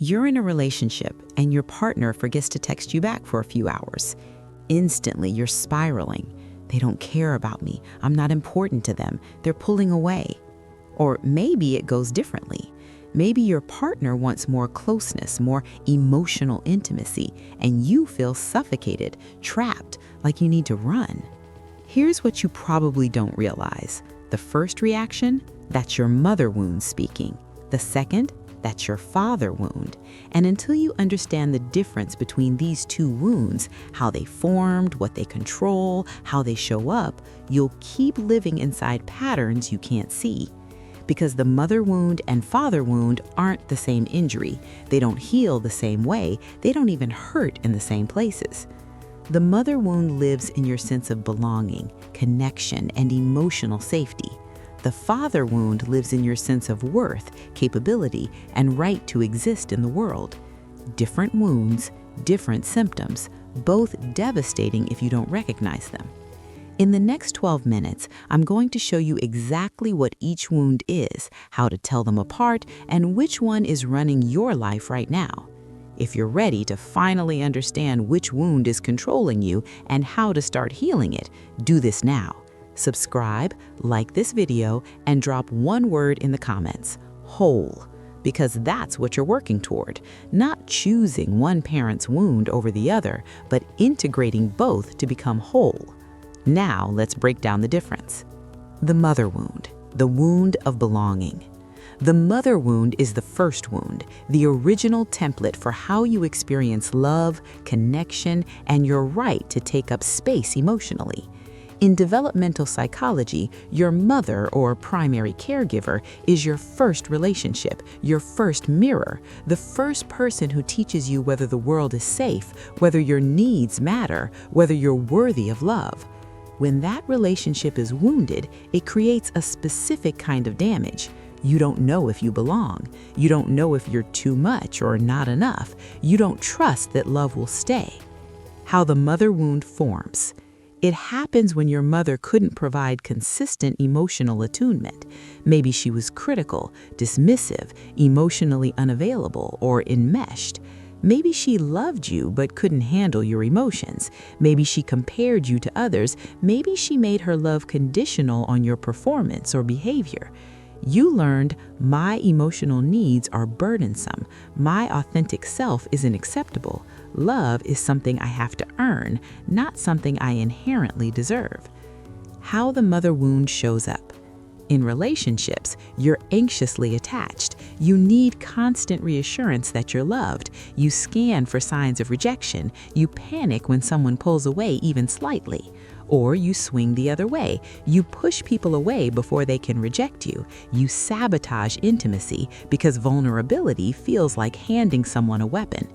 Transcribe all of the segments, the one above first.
You're in a relationship and your partner forgets to text you back for a few hours. Instantly, you're spiraling. They don't care about me. I'm not important to them. They're pulling away. Or maybe it goes differently. Maybe your partner wants more closeness, more emotional intimacy, and you feel suffocated, trapped, like you need to run. Here's what you probably don't realize. The first reaction, that's your mother wound speaking. The second, that's your father wound. And until you understand the difference between these two wounds, how they formed, what they control, how they show up, you'll keep living inside patterns you can't see. Because the mother wound and father wound aren't the same injury. They don't heal the same way. They don't even hurt in the same places. The mother wound lives in your sense of belonging, connection, and emotional safety. The father wound lives in your sense of worth, capability, and right to exist in the world. Different wounds, different symptoms, both devastating if you don't recognize them. In the next 12 minutes, I'm going to show you exactly what each wound is, how to tell them apart, and which one is running your life right now. If you're ready to finally understand which wound is controlling you and how to start healing it, do this now. Subscribe, like this video, and drop one word in the comments, whole, because that's what you're working toward, not choosing one parent's wound over the other, but integrating both to become whole. Now let's break down the difference. The mother wound, the wound of belonging. The mother wound is the first wound, the original template for how you experience love, connection, and your right to take up space emotionally. In developmental psychology, your mother or primary caregiver is your first relationship, your first mirror, the first person who teaches you whether the world is safe, whether your needs matter, whether you're worthy of love. When that relationship is wounded, it creates a specific kind of damage. You don't know if you belong. You don't know if you're too much or not enough. You don't trust that love will stay. How the mother wound forms. It happens when your mother couldn't provide consistent emotional attunement. Maybe she was critical, dismissive, emotionally unavailable, or enmeshed. Maybe she loved you but couldn't handle your emotions. Maybe she compared you to others. Maybe she made her love conditional on your performance or behavior. You learned, my emotional needs are burdensome. My authentic self isn't acceptable. Love is something I have to earn, not something I inherently deserve. How the mother wound shows up. In relationships, you're anxiously attached. You need constant reassurance that you're loved. You scan for signs of rejection. You panic when someone pulls away even slightly. Or you swing the other way. You push people away before they can reject you. You sabotage intimacy because vulnerability feels like handing someone a weapon.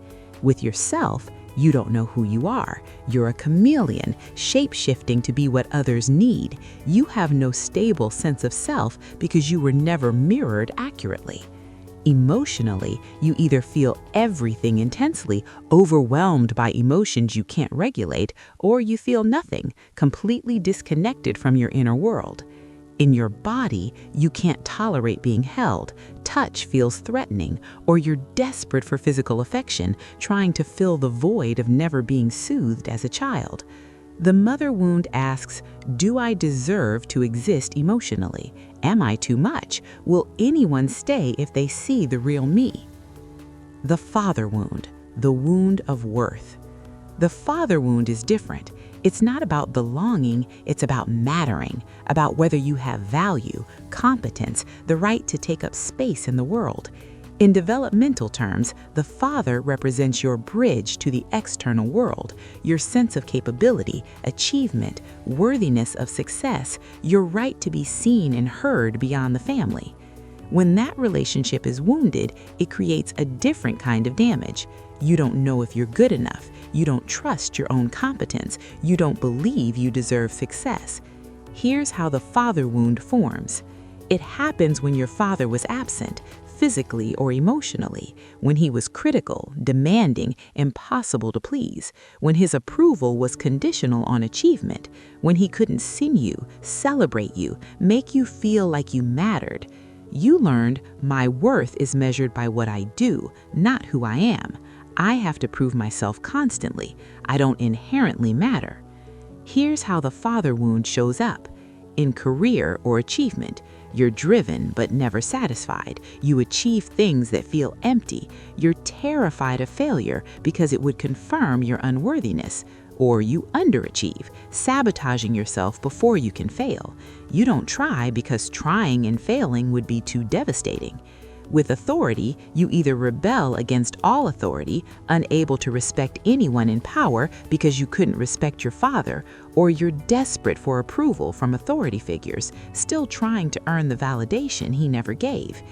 With yourself, you don't know who you are. You're a chameleon, shape-shifting to be what others need. You have no stable sense of self because you were never mirrored accurately. Emotionally, you either feel everything intensely, overwhelmed by emotions you can't regulate, or you feel nothing, completely disconnected from your inner world. In your body, you can't tolerate being held. Touch feels threatening, or you're desperate for physical affection, trying to fill the void of never being soothed as a child. The mother wound asks, do I deserve to exist emotionally? Am I too much? Will anyone stay if they see the real me? The father wound, the wound of worth. The father wound is different. It's not about belonging, it's about mattering, about whether you have value, competence, the right to take up space in the world. In developmental terms, the father represents your bridge to the external world, your sense of capability, achievement, worthiness of success, your right to be seen and heard beyond the family. When that relationship is wounded, it creates a different kind of damage. You don't know if you're good enough. You don't trust your own competence. You don't believe you deserve success. Here's how the father wound forms. It happens when your father was absent, physically or emotionally, when he was critical, demanding, impossible to please, when his approval was conditional on achievement, when he couldn't sing you, celebrate you, make you feel like you mattered. You learned my worth is measured by what I do, not who I am. I have to prove myself constantly. I don't inherently matter. Here's how the father wound shows up. In career or achievement, you're driven but never satisfied. You achieve things that feel empty. You're terrified of failure because it would confirm your unworthiness. Or you underachieve, sabotaging yourself before you can fail. You don't try because trying and failing would be too devastating. With authority, you either rebel against all authority, unable to respect anyone in power because you couldn't respect your father, or you're desperate for approval from authority figures, still trying to earn the validation he never gave.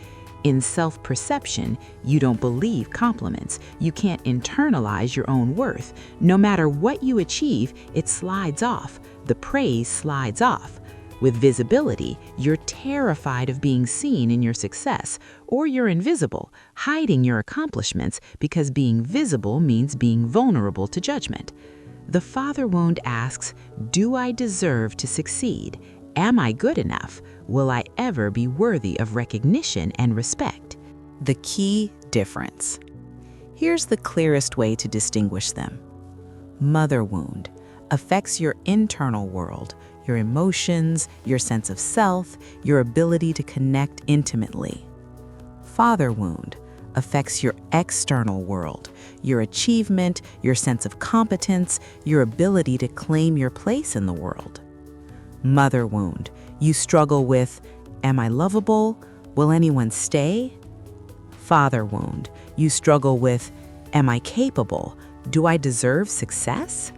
In self-perception, you don't believe compliments. You can't internalize your own worth. No matter what you achieve, it slides off. The praise slides off. With visibility, you're terrified of being seen in your success, or you're invisible, hiding your accomplishments because being visible means being vulnerable to judgment. The father wound asks, do I deserve to succeed? Am I good enough? Will I ever be worthy of recognition and respect? The key difference. Here's the clearest way to distinguish them. Mother wound affects your internal world, your emotions, your sense of self, your ability to connect intimately. Father wound affects your external world, your achievement, your sense of competence, your ability to claim your place in the world. Mother wound, you struggle with, am I lovable? Will anyone stay? Father wound, you struggle with, am I capable? Do I deserve success?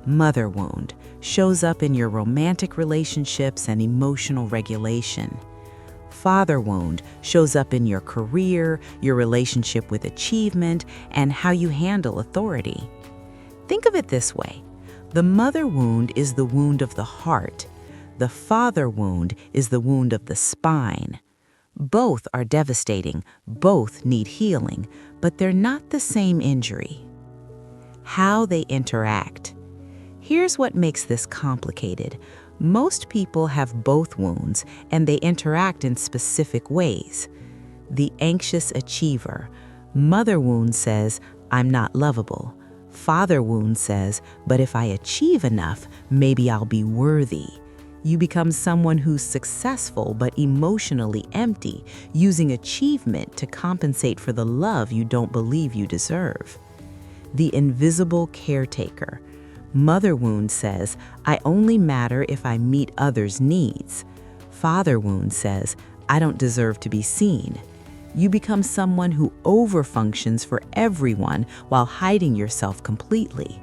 Mother wound shows up in your romantic relationships and emotional regulation. Father wound shows up in your career, your relationship with achievement, and how you handle authority. Think of it this way. The mother wound is the wound of the heart. The father wound is the wound of the spine. Both are devastating, both need healing, but they're not the same injury. How they interact. Here's what makes this complicated. Most people have both wounds, and they interact in specific ways. The anxious achiever. Mother wound says, I'm not lovable. Father wound says, but if I achieve enough, maybe I'll be worthy. You become someone who's successful but emotionally empty, using achievement to compensate for the love you don't believe you deserve. The invisible caretaker. Mother wound says, I only matter if I meet others' needs. Father wound says, I don't deserve to be seen. You become someone who overfunctions for everyone while hiding yourself completely.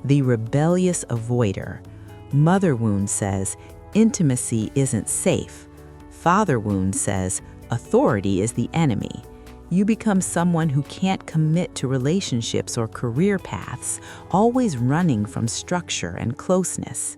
The rebellious avoider. Mother wound says, intimacy isn't safe. Father wound says, authority is the enemy. You become someone who can't commit to relationships or career paths, always running from structure and closeness.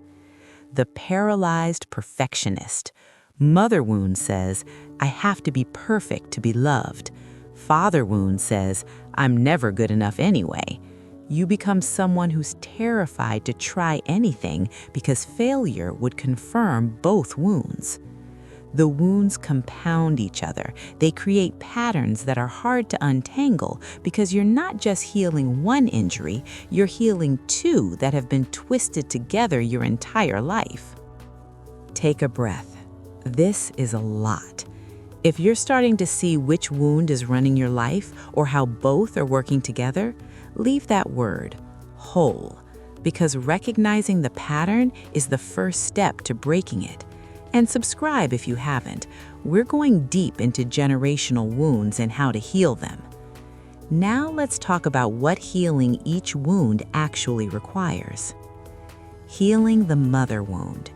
The paralyzed perfectionist. Mother wound says, I have to be perfect to be loved. Father wound says, I'm never good enough anyway. You become someone who's terrified to try anything because failure would confirm both wounds. The wounds compound each other. They create patterns that are hard to untangle because you're not just healing one injury, you're healing two that have been twisted together your entire life. Take a breath. This is a lot. If you're starting to see which wound is running your life or how both are working together, leave that word, whole, because recognizing the pattern is the first step to breaking it. And subscribe if you haven't. We're going deep into generational wounds and how to heal them. Now let's talk about what healing each wound actually requires. Healing the mother wound.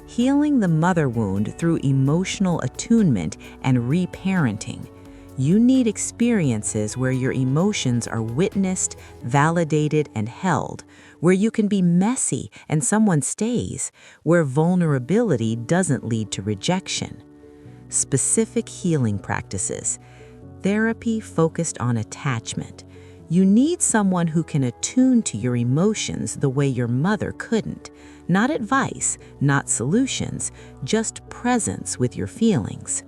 Healing the mother wound through emotional attunement and reparenting. You need experiences where your emotions are witnessed, validated, and held, where you can be messy and someone stays, where vulnerability doesn't lead to rejection. Specific healing practices. Therapy focused on attachment. You need someone who can attune to your emotions the way your mother couldn't. Not advice, not solutions, just presence with your feelings.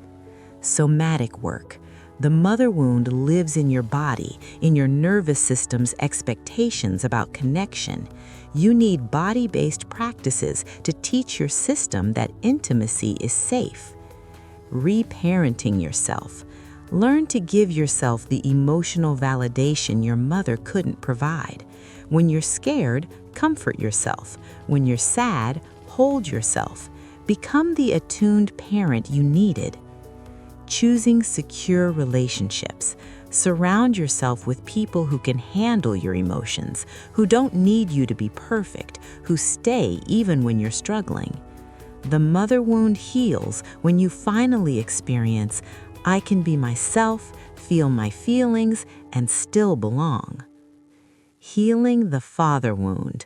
Somatic work. The mother wound lives in your body, in your nervous system's expectations about connection. You need body-based practices to teach your system that intimacy is safe. Reparenting yourself. Learn to give yourself the emotional validation your mother couldn't provide. When you're scared, comfort yourself. When you're sad, hold yourself. Become the attuned parent you needed. Choosing secure relationships. Surround yourself with people who can handle your emotions, who don't need you to be perfect, who stay even when you're struggling. The mother wound heals when you finally experience, I can be myself, feel my feelings, and still belong. Healing the father wound.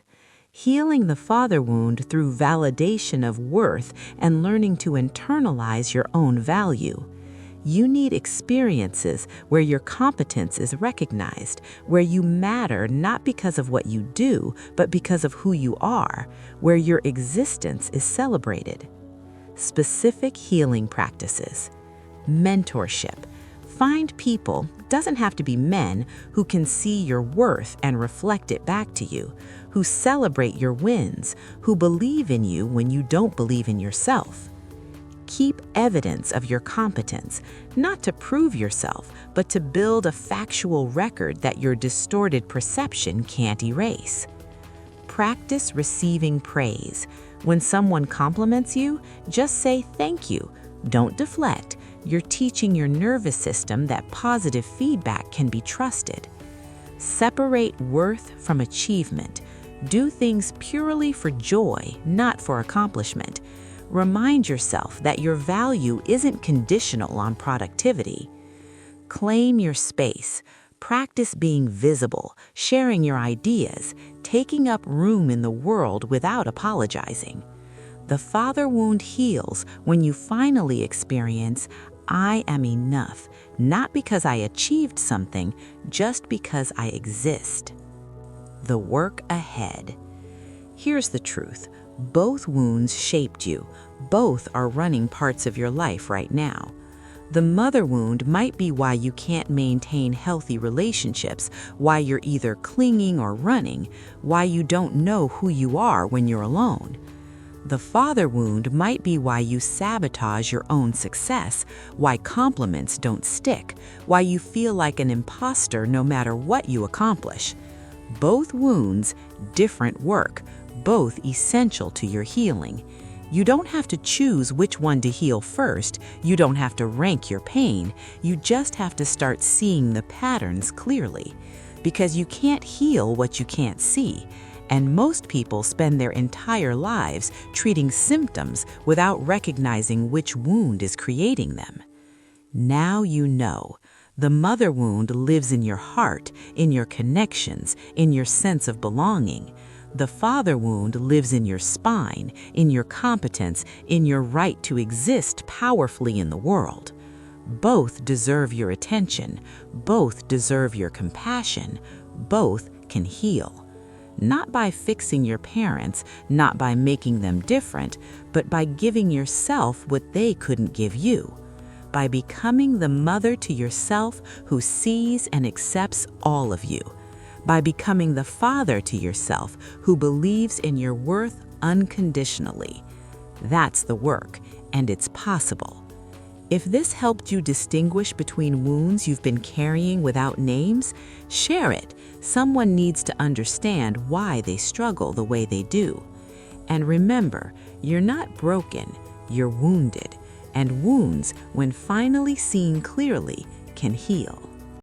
Healing the father wound through validation of worth and learning to internalize your own value. You need experiences where your competence is recognized, where you matter not because of what you do, but because of who you are, where your existence is celebrated. Specific healing practices. Mentorship. Find people, doesn't have to be men, who can see your worth and reflect it back to you, who celebrate your wins, who believe in you when you don't believe in yourself. Keep evidence of your competence, not to prove yourself, but to build a factual record that your distorted perception can't erase. Practice receiving praise. When someone compliments you, just say thank you. Don't deflect. You're teaching your nervous system that positive feedback can be trusted. Separate worth from achievement. Do things purely for joy, not for accomplishment. Remind yourself that your value isn't conditional on productivity. Claim your space. Practice being visible, sharing your ideas, taking up room in the world without apologizing. The father wound heals when you finally experience, I am enough, not because I achieved something, just because I exist. The work ahead. Here's the truth. Both wounds shaped you. Both are running parts of your life right now. The mother wound might be why you can't maintain healthy relationships, why you're either clinging or running, why you don't know who you are when you're alone. The father wound might be why you sabotage your own success, why compliments don't stick, why you feel like an imposter no matter what you accomplish. Both wounds, different work, both essential to your healing. You don't have to choose which one to heal first. You don't have to rank your pain. You just have to start seeing the patterns clearly. Because you can't heal what you can't see. And most people spend their entire lives treating symptoms without recognizing which wound is creating them. Now you know. The mother wound lives in your heart, in your connections, in your sense of belonging. The father wound lives in your spine, in your competence, in your right to exist powerfully in the world. Both deserve your attention. Both deserve your compassion. Both can heal. Not by fixing your parents, not by making them different, but by giving yourself what they couldn't give you. By becoming the mother to yourself who sees and accepts all of you. By becoming the father to yourself who believes in your worth unconditionally. That's the work, and it's possible. If this helped you distinguish between wounds you've been carrying without names, share it. Someone needs to understand why they struggle the way they do. And remember, you're not broken, you're wounded. And wounds, when finally seen clearly, can heal.